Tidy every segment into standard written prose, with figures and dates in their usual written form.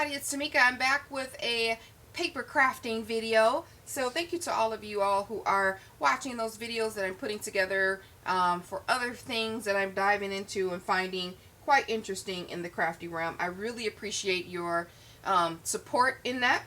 everybody, it's Tamika. I'm back with a paper crafting video. So thank you to all of you all who are watching those videos that I'm putting together for other things that I'm diving into and finding quite interesting in the crafty realm. I really appreciate your support in that.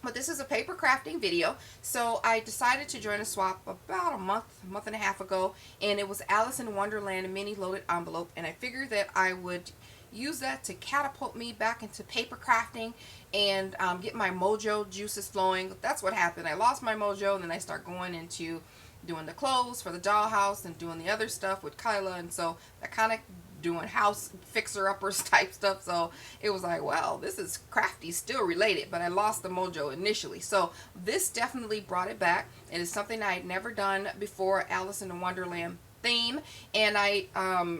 But this is a paper crafting video, so I decided to join a swap about a month and a half ago, and it was Alice in Wonderland mini loaded envelope, and I figured that I would use that to catapult me back into paper crafting and get my mojo juices flowing. That's what happened. I lost my mojo, and then I start going into doing the clothes for the dollhouse and doing the other stuff with Kyla, and so that kind of doing house fixer-uppers type stuff. So it was like, well, this is crafty, still related, but I lost the mojo initially. So this definitely brought it back. It is something I had never done before, Alice in the Wonderland theme, and I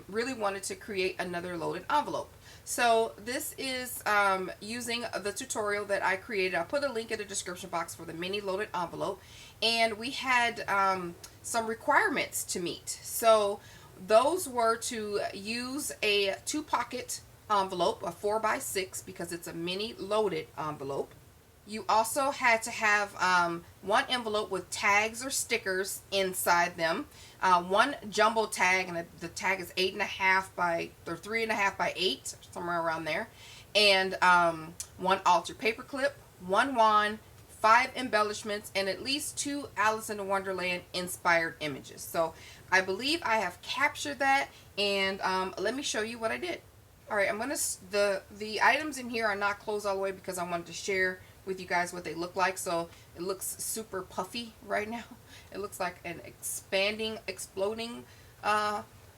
really wanted to create another loaded envelope. So this is using the tutorial that I created. I'll put a link in the description box for the mini loaded envelope, and we had some requirements to meet. So those were to use a 2-pocket envelope, a 4x6, because it's a mini loaded envelope. You also had to have one envelope with tags or stickers inside them, one jumbo tag, and the tag is 8.5 by, or 3.5 by 8, somewhere around there, and one altered paperclip, one wand, 5 embellishments, and at least 2 Alice in Wonderland inspired images. So I believe I have captured that, and let me show you what I did. Alright, I'm going to, the items in here are not closed all the way because I wanted to share with you guys what they look like. So it looks super puffy right now. It looks like an expanding, exploding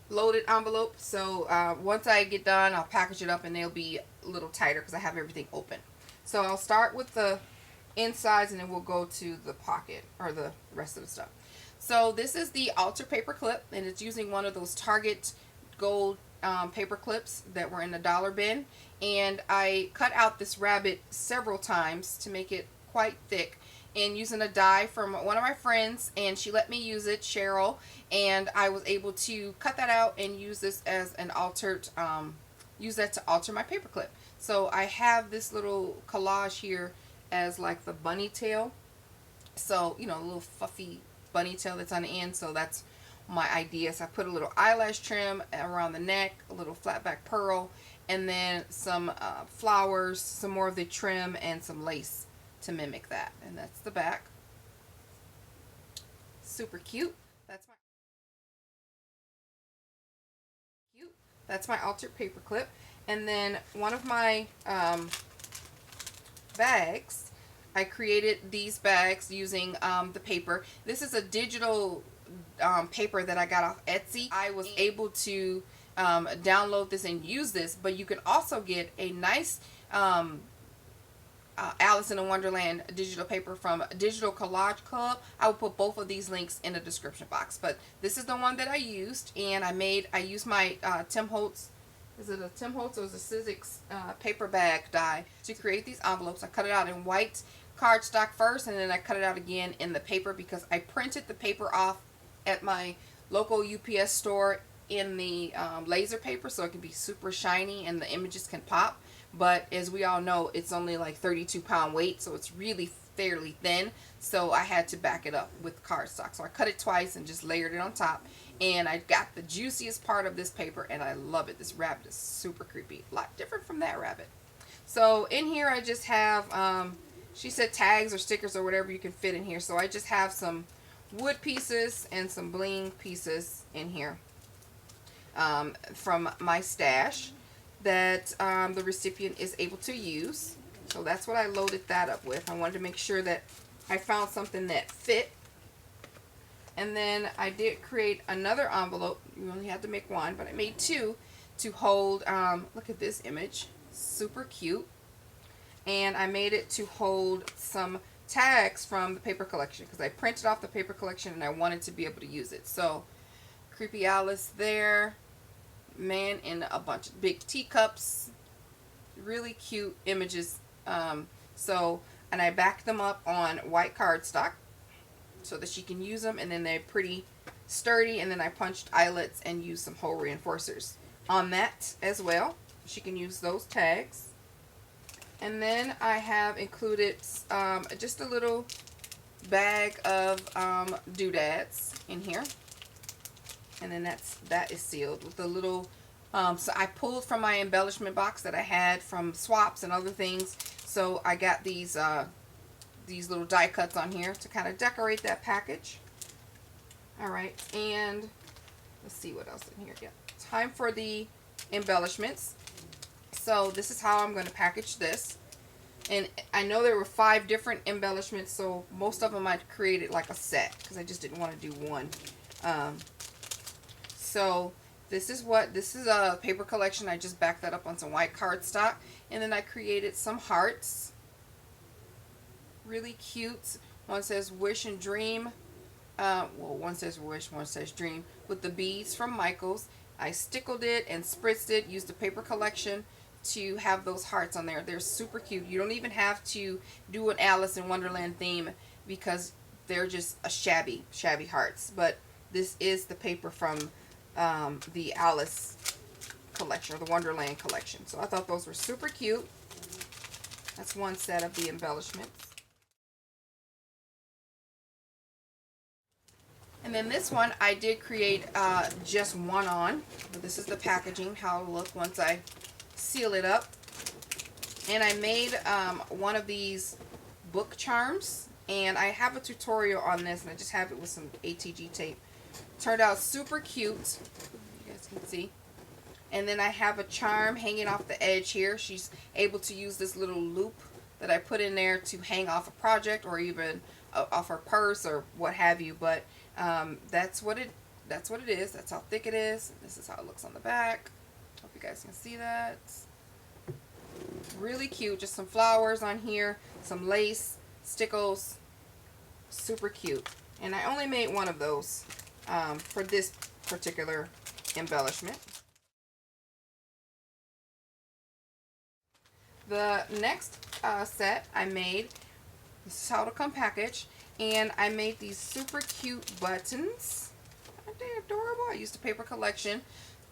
loaded envelope. So once I get done, I'll package it up and they'll be a little tighter because I have everything open. So I'll start with the insides and then we'll go to the pocket or the rest of the stuff. So this is the altered paper clip, and it's using one of those Target gold paper clips that were in the dollar bin, and I cut out this rabbit several times to make it quite thick, and using a die from one of my friends, and she let me use it, Cheryl, and I was able to cut that out and use this as an altered use that to alter my paper clip. So I have this little collage here as like the bunny tail, so you know, a little fluffy bunny tail that's on the end. So that's my idea. So I put a little eyelash trim around the neck, a little flat back pearl, and then some flowers, some more of the trim, and some lace to mimic that. And that's the back. Super cute. That's my altered paper clip. And then one of my bags, I created these bags using the paper. This is a digital paper that I got off Etsy. I was able to download this and use this, but you can also get a nice Alice in the Wonderland digital paper from Digital Collage Club. I will put both of these links in the description box, but this is the one that I used, and I used my Tim Holtz, is it a Tim Holtz or is it a Sizzix paper bag die to create these envelopes. I cut it out in white cardstock first, and then I cut it out again in the paper because I printed the paper off at my local UPS store in the laser paper, so it can be super shiny and the images can pop. But as we all know, it's only like 32-pound weight, so it's really fairly thin. So I had to back it up with cardstock. So I cut it twice and just layered it on top. And I got the juiciest part of this paper, and I love it. This rabbit is super creepy. A lot different from that rabbit. So in here I just have, she said tags or stickers or whatever you can fit in here. So I just have some wood pieces and some bling pieces in here from my stash that the recipient is able to use. So that's what I loaded that up with. I wanted to make sure that I found something that fit. And then I did create another envelope. You only had to make one, but I made 2 to hold, look at this image, super cute. And I made it to hold some tags from the paper collection because I printed off the paper collection and I wanted to be able to use it. So creepy Alice there, man in a bunch of big teacups, really cute images. And I backed them up on white cardstock so that she can use them, and then they're pretty sturdy, and then I punched eyelets and used some hole reinforcers on that as well. She can use those tags. And then I have included just a little bag of doodads in here. And then that is sealed with a little, so I pulled from my embellishment box that I had from swaps and other things. So I got these little die cuts on here to kind of decorate that package. Alright, and let's see what else in here. Yeah, time for the embellishments. So this is how I'm going to package this. And I know there were 5 different embellishments, so most of them I created like a set because I just didn't want to do one. So this is a paper collection. I just backed that up on some white cardstock, and then I created some hearts. Really cute. One says wish and dream. Well, one says wish, one says dream, with the beads from Michaels. I stickled it and spritzed it, used the paper collection to have those hearts on there. They're super cute. You don't even have to do an Alice in Wonderland theme because they're just a shabby hearts. But this is the paper from the Alice collection, or the Wonderland collection. So I thought those were super cute. That's one set of the embellishments. And then this one I did create just one on. But this is the packaging, how it'll look once I seal it up. And I made one of these book charms, and I have a tutorial on this, and I just have it with some ATG tape. Turned out super cute, you guys can see. And then I have a charm hanging off the edge here. She's able to use this little loop that I put in there to hang off a project, or even off her purse or what have you. But that's what it is. That's how thick it is. This is how it looks on the back. Hope you guys can see that. Really cute. Just some flowers on here, some lace, stickles. Super cute. And I only made one of those for this particular embellishment. The next set I made, this is how it'll come packaged, and I made these super cute buttons. Aren't they adorable? I used a paper collection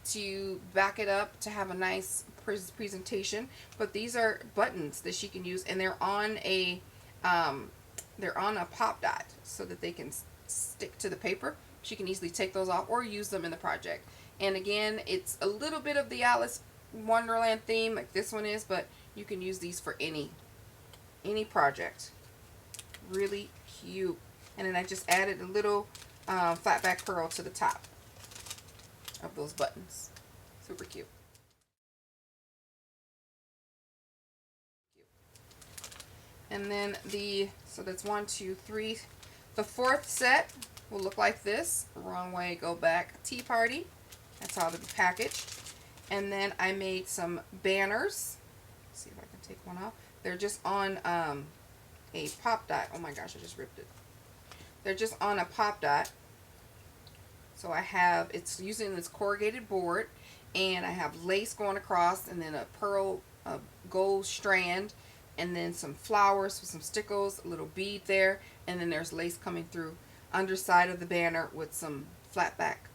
to back it up to have a nice presentation, but these are buttons that she can use, and they're on a pop dot so that they can stick to the paper. She can easily take those off or use them in the project. And again, it's a little bit of the Alice Wonderland theme like this one is, but you can use these for any project. Really cute. And then I just added a little flat back pearl to the top of those buttons. Super cute. And then so that's 1, 2, 3. The fourth set will look like this. Wrong way, go back. Tea party. That's how it'll be packaged. And then I made some banners. Let's see if I can take one off. They're just on a pop dot. Oh my gosh, I just ripped it. They're just on a pop dot. So it's using this corrugated board, and I have lace going across, and then a pearl, gold strand, and then some flowers with some stickles, a little bead there, and then there's lace coming through underside of the banner with some flat back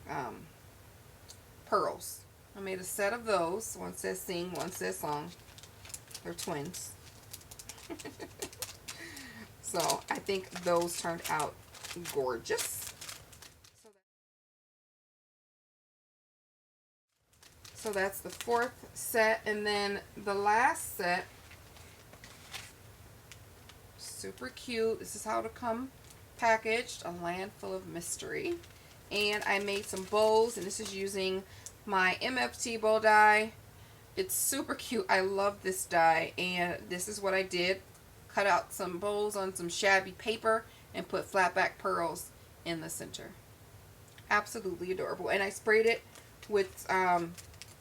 pearls. I made a set of those. One says sing, one says song. They're twins. So I think those turned out gorgeous. So that's the fourth set. And then the last set, super cute. This is how it'll come packaged. A land full of mystery. And I made some bows, and this is using my MFT bow die. It's super cute. I love this die, and this is what I did. Cut out some bows on some shabby paper and put flat back pearls in the center. Absolutely adorable. And I sprayed it with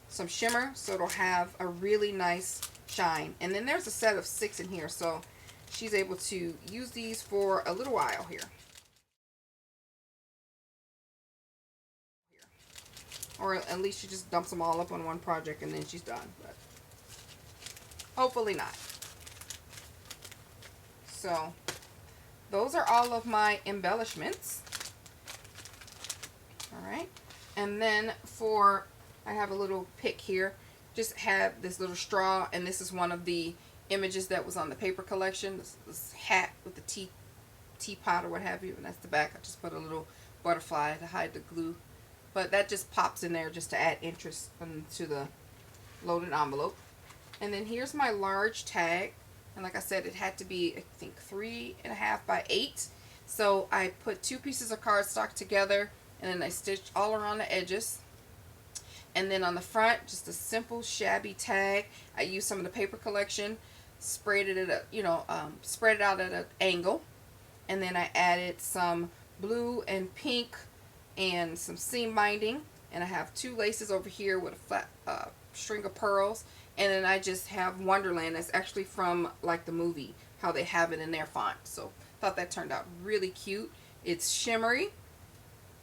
some shimmer, so it'll have a really nice shine. And then there's a set of 6 in here, so she's able to use these for a little while here. Or at least she just dumps them all up on one project and then she's done. But hopefully not. So those are all of my embellishments. Alright. And then I have a little pick here. Just have this little straw, and this is one of the images that was on the paper collection. This hat with the teapot or what have you, and that's the back. I just put a little butterfly to hide the glue, but that just pops in there just to add interest into the loaded envelope. And then here's my large tag, and like I said, it had to be, I think, 3.5 by 8. So I put 2 pieces of cardstock together, and then I stitched all around the edges. And then on the front, just a simple shabby tag. I used some of the paper collection, sprayed it at a, spread it out at an angle, and then I added some blue and pink and some seam binding. And I have 2 laces over here with a flat string of pearls. And then I just have Wonderland. That's actually from like the movie, how they have it in their font. So thought that turned out really cute. It's shimmery,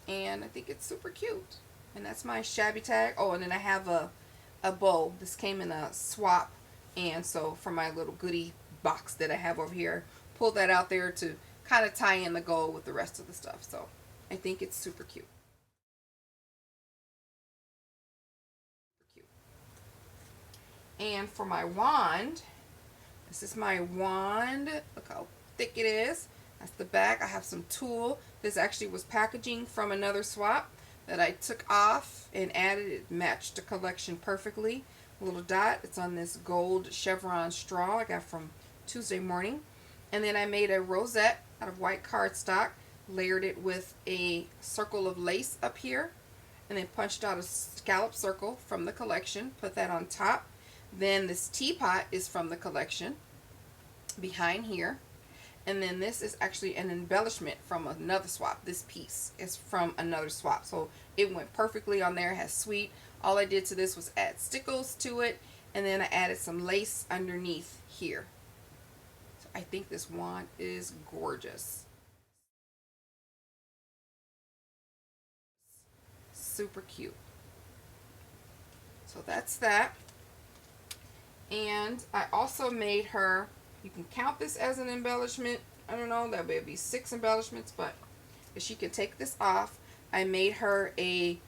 and I think it's super cute. And that's my shabby tag. Oh, and then I have a bow. This came in a swap, and so for my little goodie box that I have over here, pulled that out there to kind of tie in the gold with the rest of the stuff. So I think it's super cute. And for my wand, this is my wand. Look how thick it is. That's the back. I have some tulle. This actually was packaging from another swap that I took off and added. It matched the collection perfectly. A little dot. It's on this gold chevron straw I got from Tuesday Morning. And then I made a rosette out of white cardstock, layered it with a circle of lace up here, and then punched out a scallop circle from the collection, put that on top. Then this teapot is from the collection behind here. And then this is actually an embellishment from another swap. This piece is from another swap. So it went perfectly on there. It has sweet. All I did to this was add stickles to it. And then I added some lace underneath here. So I think this wand is gorgeous. Super cute. So that's that. And I also made her, you can count this as an embellishment. I don't know, that may be 6 embellishments, but if she can take this off, I made her a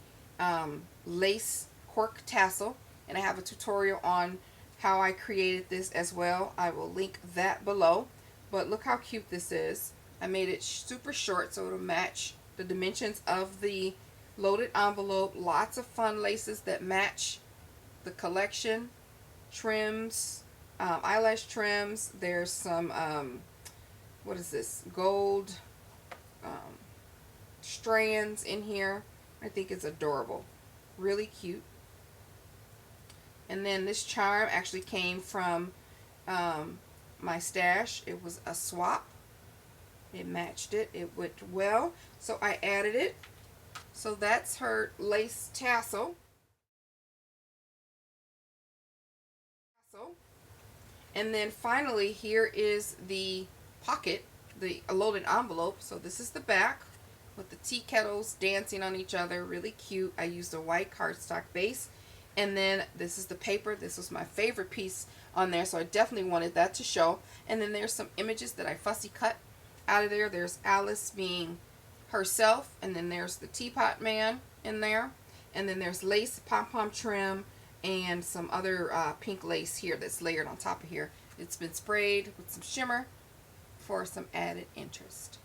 lace cork tassel, and I have a tutorial on how I created this as well. I will link that below. But look how cute this is. I made it super short so it'll match the dimensions of the loaded envelope. Lots of fun laces that match the collection. Trims, eyelash trims. There's some what is this, gold strands in here. I think it's adorable, really cute. And then this charm actually came from my stash. It was a swap. It matched it. It went well, so I added it. So that's her lace tassel. And then finally, here is the pocket, the loaded envelope. So this is the back with the tea kettles dancing on each other. Really cute. I used a white cardstock base. And then this is the paper. This was my favorite piece on there, so I definitely wanted that to show. And then there's some images that I fussy cut out of there. There's Alice being herself, and then there's the teapot man in there. And then there's lace, pom-pom trim, and some other pink lace here that's layered on top of here. It's been sprayed with some shimmer for some added interest.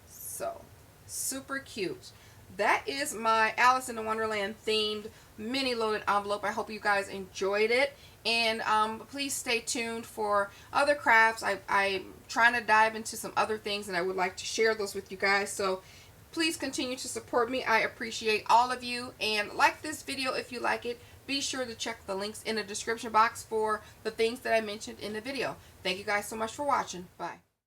So, super cute. That is my Alice in the Wonderland themed mini loaded envelope. I hope you guys enjoyed it. And please stay tuned for other crafts. I'm trying to dive into some other things, and I would like to share those with you guys. So please continue to support me. I appreciate all of you. And like this video if you like it. Be sure to check the links in the description box for the things that I mentioned in the video. Thank you guys so much for watching. Bye.